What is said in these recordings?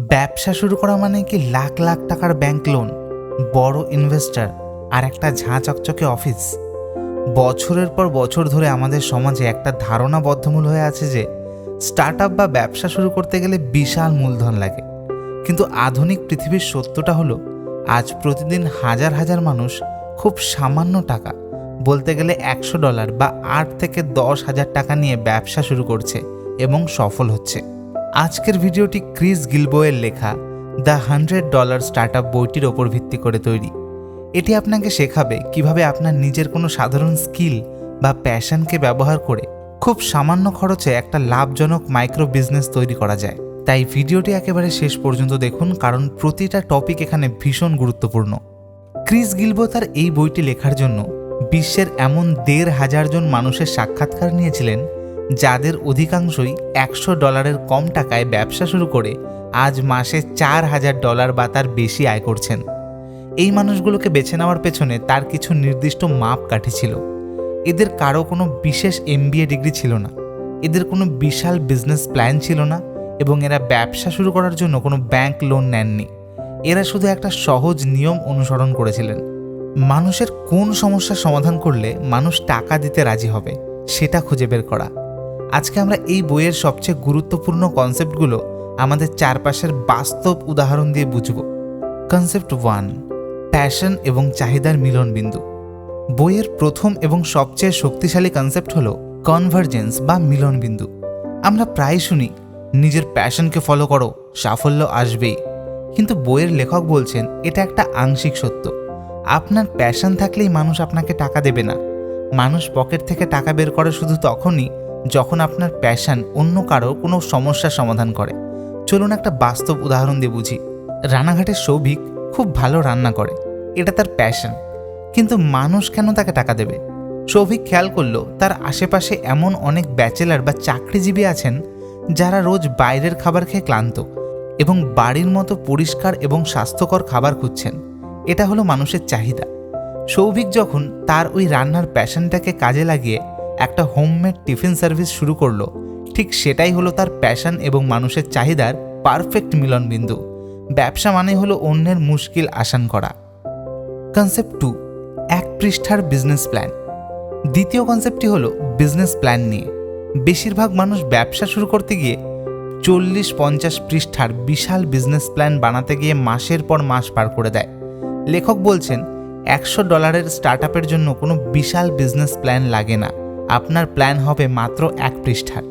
ব্যবসা শুরু করা মানে কি লাখ লাখ টাকার ব্যাংক লোন, বড় ইনভেস্টর আর একটা ঝাঁ চকচকে অফিস? বছরের পর বছর ধরে আমাদের সমাজে একটা ধারণা বদ্ধমূল হয়ে আছে যে স্টার্টআপ বা ব্যবসা শুরু করতে গেলে বিশাল মূলধন লাগে। কিন্তু আধুনিক পৃথিবীর সত্যটা হলো, আজ প্রতিদিন হাজার হাজার মানুষ খুব সামান্য টাকা, বলতে গেলে $100 বা 8 থেকে 10,000 টাকা নিয়ে ব্যবসা শুরু করছে এবং সফল হচ্ছে। আজকের ভিডিওটি ক্রিস গিলবোয়ের লেখা দ্য $100 স্টার্টআপ বইটির ওপর ভিত্তি করে তৈরি। এটি আপনাকে শেখাবে কিভাবে আপনার নিজের কোনো সাধারণ স্কিল বা প্যাশনকে ব্যবহার করে খুব সামান্য খরচে একটা লাভজনক মাইক্রো বিজনেস তৈরি করা যায়। তাই ভিডিওটি একেবারে শেষ পর্যন্ত দেখুন, কারণ প্রতিটা টপিক এখানে ভীষণ গুরুত্বপূর্ণ। ক্রিস গিলবো তার এই বইটি লেখার জন্য বিশ্বের এমন 1,500 জন মানুষের সাক্ষাৎকার নিয়েছিলেন, যাদের অধিকাংশই $100 কম টাকায় ব্যবসা শুরু করে আজ মাসে $4,000 বা তার বেশি আয় করছেন। এই মানুষগুলোকে বেছে নেওয়ার পেছনে তার কিছু নির্দিষ্ট মাপকাঠি ছিল। এদের কারো কোনো বিশেষ MBA ডিগ্রি ছিল না, এদের কোনো বিশাল বিজনেস প্ল্যান ছিল না, এবং এরা ব্যবসা শুরু করার জন্য কোনো ব্যাংক লোন নেননি। এরা শুধু একটা সহজ নিয়ম অনুসরণ করেছিলেন: মানুষের কোন সমস্যার সমাধান করলে মানুষ টাকা দিতে রাজি হবে সেটা খুঁজে বের করা। আজকে আমরা এই বইয়ের সবচেয়ে গুরুত্বপূর্ণ কনসেপ্টগুলো আমাদের চারপাশের বাস্তব উদাহরণ দিয়ে বুঝব। কনসেপ্ট 1, প্যাশন এবং চাহিদার মিলনবিন্দু। বইয়ের প্রথম এবং সবচেয়ে শক্তিশালী কনসেপ্ট হলো কনভার্জেন্স বা মিলনবিন্দু। আমরা প্রায় শুনি, নিজের প্যাশনকে ফলো করো, সাফল্য আসবেই। কিন্তু বইয়ের লেখক বলছেন এটা একটা আংশিক সত্য। আপনার প্যাশন থাকলেই মানুষ আপনাকে টাকা দেবে না। মানুষ পকেট থেকে টাকা বের করে শুধু তখনই যখন আপনার প্যাশন অন্য কারো কোনো সমস্যার সমাধান করে। চলুন একটা বাস্তব উদাহরণ দিয়ে বুঝি। রানাঘাটের সৌভিক খুব ভালো রান্না করে, এটা তার প্যাশন। কিন্তু মানুষ কেন তাকে টাকা দেবে? সৌভিক খেয়াল করলো তার আশেপাশে এমন অনেক ব্যাচেলার বা চাকরিজীবী আছেন যারা রোজ বাইরের খাবার খেয়ে ক্লান্ত এবং বাড়ির মতো পরিষ্কার এবং স্বাস্থ্যকর খাবার খুঁজছেন। এটা হলো মানুষের চাহিদা। সৌভিক যখন তার ওই রান্নার প্যাশনটাকে কাজে লাগিয়ে একটা হোমমেড টিফিন সার্ভিস শুরু করলো, ঠিক সেটাই হলো তার প্যাশন এবং মানুষের চাহিদার পারফেক্ট মিলনবিন্দু। ব্যবসা মানে হলো অন্যের মুশকিল আসান করা। কনসেপ্ট 2, 1 পৃষ্ঠার বিজনেস প্ল্যান। দ্বিতীয় কনসেপ্টটি হলো বিজনেস প্ল্যান নিয়ে। বেশিরভাগ মানুষ ব্যবসা শুরু করতে গিয়ে 40-50 পৃষ্ঠার বিশাল বিজনেস প্ল্যান বানাতে গিয়ে মাসের পর মাস পার করে দেয়। লেখক বলছেন $100 স্টার্টআপের জন্য কোনো বিশাল বিজনেস প্ল্যান লাগে না। আপনার প্ল্যান হবে মাত্র 1 পৃষ্ঠার।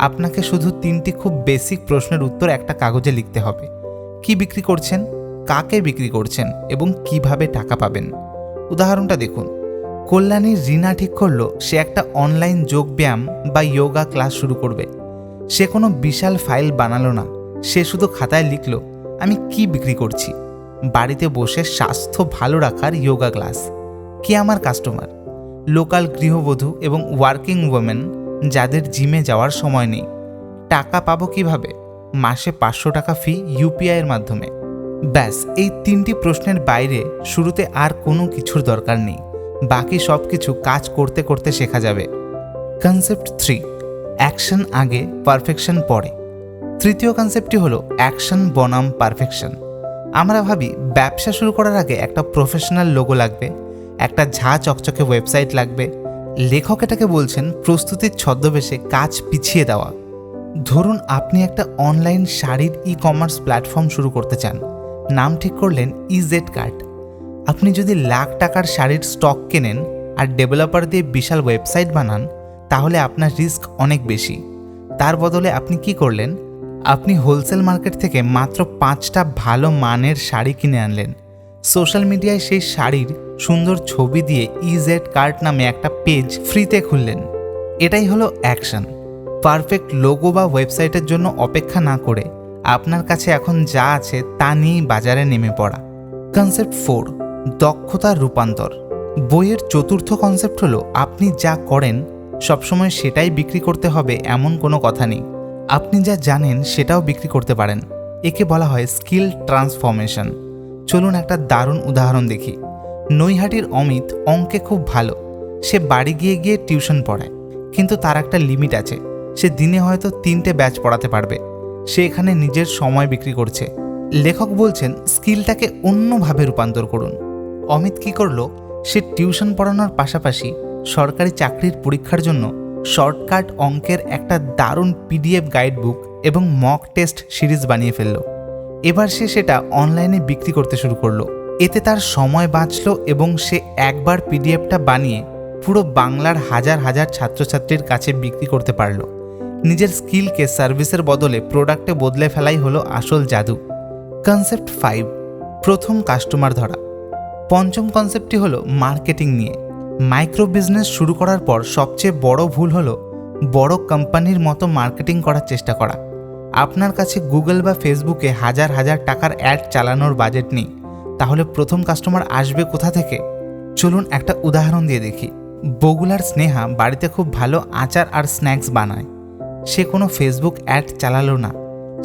আপনাকে শুধু 3টি খুব বেসিক প্রশ্নের উত্তর একটা কাগজে লিখতে হবে: কি বিক্রি করছেন, কাকে বিক্রি করছেন এবং কিভাবে টাকা পাবেন। উদাহরণটা দেখুন। কল্যাণীর রিনা ঠিক করলো সে একটা অনলাইন যোগব্যায়াম বা যোগা ক্লাস শুরু করবে। সে কোনো বিশাল ফাইল বানালো না, সে শুধু খাতায় লিখলো, আমি কি বিক্রি করছি। বাড়িতে বসে স্বাস্থ্য ভালো রাখার যোগা ক্লাস। কে আমার কাস্টমার? লোকাল গৃহবধূ এবং ওয়ার্কিং ওমেন যাদের জিমে যাওয়ার সময় নেই। টাকা পাবো কিভাবে? মাসে $500 ফি UPI এর মাধ্যমে। ব্যাস, এই 3টি প্রশ্নের বাইরে শুরুতে আর কোনো কিছুর দরকার নেই। বাকি সব কিছু কাজ করতে করতে শেখা যাবে। কনসেপ্ট 3, অ্যাকশন আগে পারফেকশন পরে। তৃতীয় কনসেপ্টটি হলো অ্যাকশন বনাম পারফেকশন। আমরা ভাবি ব্যবসা শুরু করার আগে একটা প্রফেশনাল লোগো লাগবে, একটা ঝাঁ চকচকে ওয়েবসাইট লাগবে। লেখক এটাকে বলছেন প্রস্তুতির ছদ্মবেশে কাজ পিছিয়ে দেওয়া। ধরুন আপনি একটা অনলাইন শাড়ির ই-কমার্স প্ল্যাটফর্ম শুরু করতে চান। নাম ঠিক করলেন EZ কার্ট। আপনি যদি লাখ টাকার শাড়ির স্টক কেনেন আর ডেভেলপার দিয়ে বিশাল ওয়েবসাইট বানান, তাহলে আপনার রিস্ক অনেক বেশি। তার বদলে আপনি কি করলেন? আপনি হোলসেল মার্কেট থেকে মাত্র 5টা ভালো মানের শাড়ি কিনে আনলেন। সোশ্যাল মিডিয়ায় সেই শাড়ির সুন্দর ছবি দিয়ে EZ কার্ট নামে একটা পেজ ফ্রিতে খুললেন। এটাই হলো অ্যাকশন। পারফেক্ট লোগো বা ওয়েবসাইটের জন্য অপেক্ষা না করে আপনার কাছে এখন যা আছে তা নিয়েই বাজারে নেমে পড়া। কনসেপ্ট 4, দক্ষতার রূপান্তর। বইয়ের চতুর্থ কনসেপ্ট হলো আপনি যা করেন সবসময় সেটাই বিক্রি করতে হবে এমন কোনো কথা নেই। আপনি যা জানেন সেটাও বিক্রি করতে পারেন। একে বলা হয় স্কিল ট্রান্সফরমেশন। চলুন একটা দারুণ উদাহরণ দেখি। নৈহাটির অমিত অঙ্কে খুব ভালো। সে বাড়ি গিয়ে গিয়ে টিউশন পড়ায়, কিন্তু তার একটা লিমিট আছে। সে দিনে হয়তো 3টে ব্যাচ পড়াতে পারবে। সে এখানে নিজের সময় বিক্রি করছে। লেখক বলছেন স্কিলটাকে অন্যভাবে রূপান্তর করুন। অমিত কি করলো, সে টিউশন পড়ানোর পাশাপাশি সরকারি চাকরির পরীক্ষার জন্য শর্টকাট অঙ্কের একটা দারুণ পিডিএফ গাইড বুক এবং মক টেস্ট সিরিজ বানিয়ে ফেলল। এবার সে সেটা অনলাইনে বিক্রি করতে শুরু করলো। এতে তার সময় বাঁচল এবং সে একবার পিডিএফটা বানিয়ে পুরো বাংলার হাজার হাজার ছাত্রছাত্রীর কাছে বিক্রি করতে পারল। নিজের স্কিলকে সার্ভিসের বদলে প্রোডাক্টে বদলে ফেলাই হলো আসল জাদু। কনসেপ্ট 5, প্রথম কাস্টমার ধরা। পঞ্চম কনসেপ্টটি হলো মার্কেটিং নিয়ে। মাইক্রো বিজনেস শুরু করার পর সবচেয়ে বড় ভুল হলো বড় কোম্পানির মতো মার্কেটিং করার চেষ্টা করা। আপনার কাছে গুগল বা ফেসবুকে হাজার হাজার টাকার অ্যাড চালানোর বাজেট নেই, তাহলে প্রথম কাস্টমার আসবে কোথা থেকে? চলুন একটা উদাহরণ দিয়ে দেখি। বগুলার স্নেহা বাড়িতে খুব ভালো আচার আর স্ন্যাক্স বানায়। সে কোনো ফেসবুক অ্যাড চালালো না,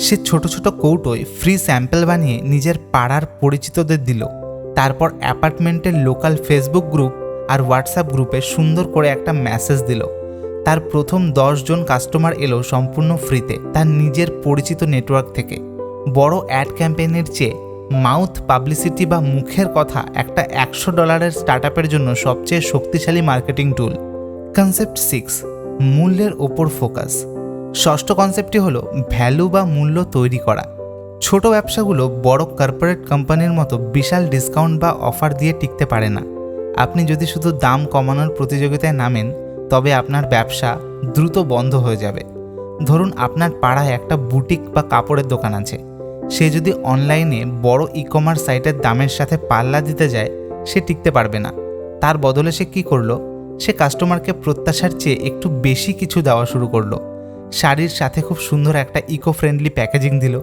সে ছোট ছোট কৌটোয় ফ্রি স্যাম্পল বানিয়ে নিজের পাড়ার পরিচিতদের দিল। তারপর অ্যাপার্টমেন্টের লোকাল ফেসবুক গ্রুপ আর হোয়াটসঅ্যাপ গ্রুপে সুন্দর করে একটা মেসেজ দিল। তার প্রথম 10 জন কাস্টমার এলো সম্পূর্ণ ফ্রিতে, তার নিজের পরিচিত নেটওয়ার্ক থেকে। বড় অ্যাড ক্যাম্পেইনের চেয়ে মাউথ পাবলিসিটি বা মুখের কথা একটা $100 স্টার্টআপের জন্য সবচেয়ে শক্তিশালী মার্কেটিং টুল। কনসেপ্ট 6, মূল্যের ওপর ফোকাস। ষষ্ঠ কনসেপ্টটি হলো ভ্যালু বা মূল্য তৈরি করা। ছোট ব্যবসাগুলো বড় কর্পোরেট কোম্পানির মতো বিশাল ডিসকাউন্ট বা অফার দিয়ে টিকতে পারে না। আপনি যদি শুধু দাম কমানোর প্রতিযোগিতায় নামেন, তবে আপনার ব্যবসা দ্রুত বন্ধ হয়ে যাবে। ধরুন আপনার পাড়ায় একটা বুটিক বা কাপড়ের দোকান আছে। সে যদি অনলাইনে বড় ই-কমার্স সাইটের দামের সাথে পাল্লা দিতে যায়, সে টিকতে পারবে না। তার বদলে সে কি করলো? সে কাস্টমারকে প্রত্যাশার চেয়ে একটু বেশি কিছু দেওয়া শুরু করলো। শাড়ির সাথে খুব সুন্দর একটা ইকো ফ্রেন্ডলি প্যাকেজিং দিল,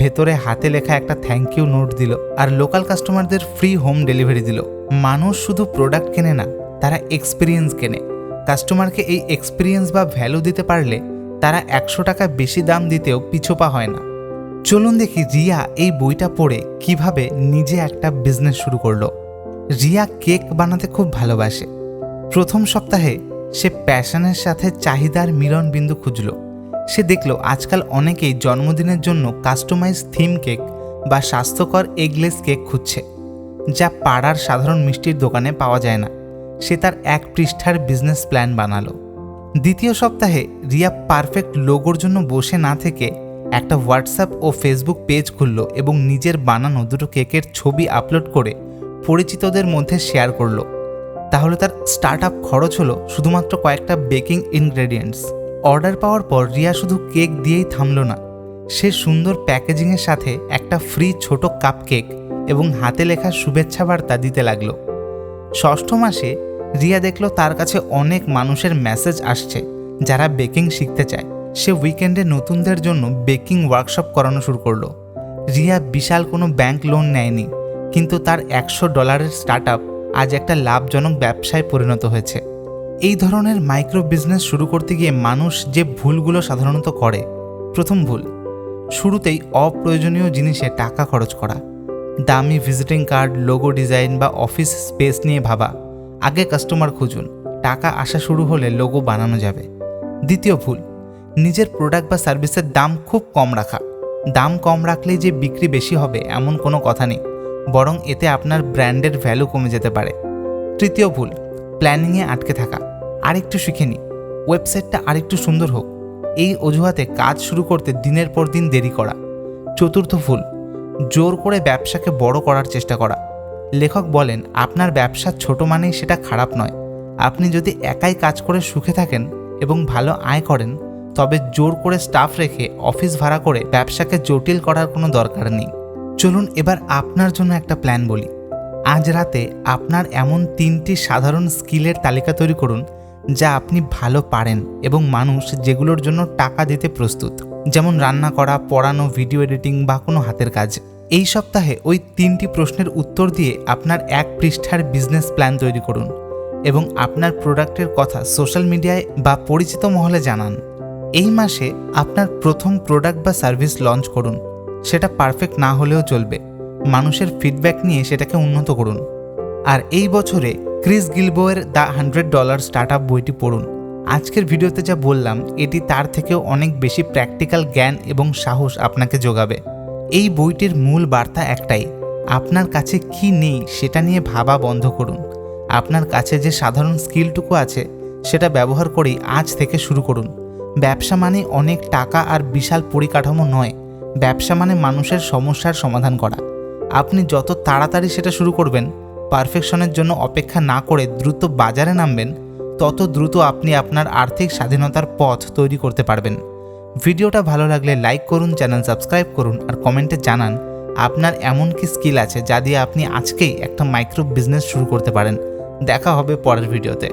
ভেতরে হাতে লেখা একটা থ্যাংক ইউ নোট দিল, আর লোকাল কাস্টমারদের ফ্রি হোম ডেলিভারি দিল। মানুষ শুধু প্রোডাক্ট কেনে না, তারা এক্সপিরিয়েন্স কেনে। কাস্টমারকে এই এক্সপিরিয়েন্স বা ভ্যালু দিতে পারলে তারা 100 টাকা বেশি দাম দিতেও পিছপা হয় না। চলুন দেখি রিয়া এই বইটা পড়ে কিভাবে নিজে একটা বিজনেস শুরু করলো। রিয়া কেক বানাতে খুব ভালোবাসে। প্রথম সপ্তাহে সে প্যাশনের সাথে চাহিদার মিলন বিন্দু খুঁজল। সে দেখল আজকাল অনেকেই জন্মদিনের জন্য কাস্টমাইজ থিম কেক বা স্বাস্থ্যকর এগলেস কেক খুঁজছে, যা পাড়ার সাধারণ মিষ্টির দোকানে পাওয়া যায় না। সে তার 1 পৃষ্ঠার বিজনেস প্ল্যান বানালো। দ্বিতীয় সপ্তাহে রিয়া পারফেক্ট লোগোর জন্য বসে না থেকে একটা হোয়াটসঅ্যাপ ও ফেসবুক পেজ খুলল এবং নিজের বানানো 2টো কেকের ছবি আপলোড করে পরিচিতদের মধ্যে শেয়ার করলো। তাহলে তার স্টার্টআপ খরচ হলো শুধুমাত্র কয়েকটা বেকিং ইনগ্রেডিয়েন্টস। অর্ডার পাওয়ার পর রিয়া শুধু কেক দিয়েই থামল না, সে সুন্দর প্যাকেজিংয়ের সাথে একটা ফ্রি ছোট কাপ কেক এবং হাতে লেখা শুভেচ্ছা বার্তা দিতে লাগলো। ষষ্ঠ মাসে রিয়া দেখল তার কাছে অনেক মানুষের মেসেজ আসছে যারা বেকিং শিখতে চায়। সে উইকেন্ডে নতুনদের জন্য বেকিং ওয়ার্কশপ করানো শুরু করলো। রিয়া বিশাল কোনো ব্যাংক লোন নেয়নি, কিন্তু তার $100 স্টার্টআপ আজ একটা লাভজনক ব্যবসায় পরিণত হয়েছে। এই ধরনের মাইক্রো বিজনেস শুরু করতে গিয়ে মানুষ যে ভুলগুলো সাধারণত করে। প্রথম ভুল, শুরুতেই অপ্রয়োজনীয় জিনিসে টাকা খরচ করা। দামি ভিজিটিং কার্ড, লোগো ডিজাইন বা অফিস স্পেস নিয়ে ভাবা। আগে কাস্টমার খুঁজুন, টাকা আসা শুরু হলে লোগো বানানো যাবে। দ্বিতীয় ভুল, নিজের প্রোডাক্ট বা সার্ভিসের দাম খুব কম রাখা। দাম কম রাখলেই যে বিক্রি বেশি হবে এমন কোনো কথা নেই, বরং এতে আপনার ব্র্যান্ডের ভ্যালু কমে যেতে পারে। তৃতীয় ভুল, প্ল্যানিংয়ে আটকে থাকা। আরেকটু শিখে নিই, ওয়েবসাইটটা আরেকটু সুন্দর হোক, এই অজুহাতে কাজ শুরু করতে দিনের পর দিন দেরি করা। চতুর্থ ভুল, জোর করে ব্যবসাকে বড় করার চেষ্টা করা। লেখক বলেন আপনার ব্যবসা ছোট মানেই সেটা খারাপ নয়। আপনি যদি একাই কাজ করে সুখে থাকেন এবং ভালো আয় করেন, তবে জোর করে স্টাফ রেখে অফিস ভাড়া করে ব্যবসাকে জটিল করার কোনো দরকার নেই। চলুন এবার আপনার জন্য একটা প্ল্যান বলি। আজ রাতে আপনার এমন 3টি সাধারণ স্কিলের তালিকা তৈরি করুন যা আপনি ভালো পারেন এবং মানুষ যেগুলোর জন্য টাকা দিতে প্রস্তুত, যেমন রান্না করা, পড়ানো, ভিডিও এডিটিং বা কোনো হাতের কাজ। এই সপ্তাহে ওই 3টি প্রশ্নের উত্তর দিয়ে আপনার 1 পৃষ্ঠার বিজনেস প্ল্যান তৈরি করুন এবং আপনার প্রোডাক্টের কথা সোশ্যাল মিডিয়ায় বা পরিচিত মহলে জানান। এই মাসে আপনার প্রথম প্রোডাক্ট বা সার্ভিস লঞ্চ করুন। সেটা পারফেক্ট না হলেও চলবে, মানুষের ফিডব্যাক নিয়ে সেটাকে উন্নত করুন। আর এই বছরে ক্রিস গিলবোয়ের দ্য $100 স্টার্টআপ বইটি পড়ুন। আজকের ভিডিওতে যা বললাম এটি তার থেকেও অনেক বেশি প্র্যাকটিক্যাল জ্ঞান এবং সাহস আপনাকে যোগাবে। এই বইটির মূল বার্তা একটাই, আপনার কাছে কি নেই সেটা নিয়ে ভাবা বন্ধ করুন। আপনার কাছে যে সাধারণ স্কিলটুকু আছে সেটা ব্যবহার করেই আজ থেকে শুরু করুন। ব্যবসা মানে অনেক টাকা আর বিশাল পরিকাঠামো নয়, ব্যবসা মানে মানুষের সমস্যার সমাধান করা। আপনি যত তাড়াতাড়ি সেটা শুরু করবেন, পারফেকশনের জন্য অপেক্ষা না করে দ্রুত বাজারে নামবেন, তত দ্রুত আপনি আপনার আর্থিক স্বাধীনতার পথ তৈরি করতে পারবেন। ভিডিওটা ভালো লাগলে লাইক করুন, চ্যানেল সাবস্ক্রাইব করুন আর কমেন্টে জানান আপনার এমন কি স্কিল আছে যা দিয়ে আপনি আজকেই একটা মাইক্রো বিজনেস শুরু করতে পারেন। দেখা হবে পরের ভিডিওতে।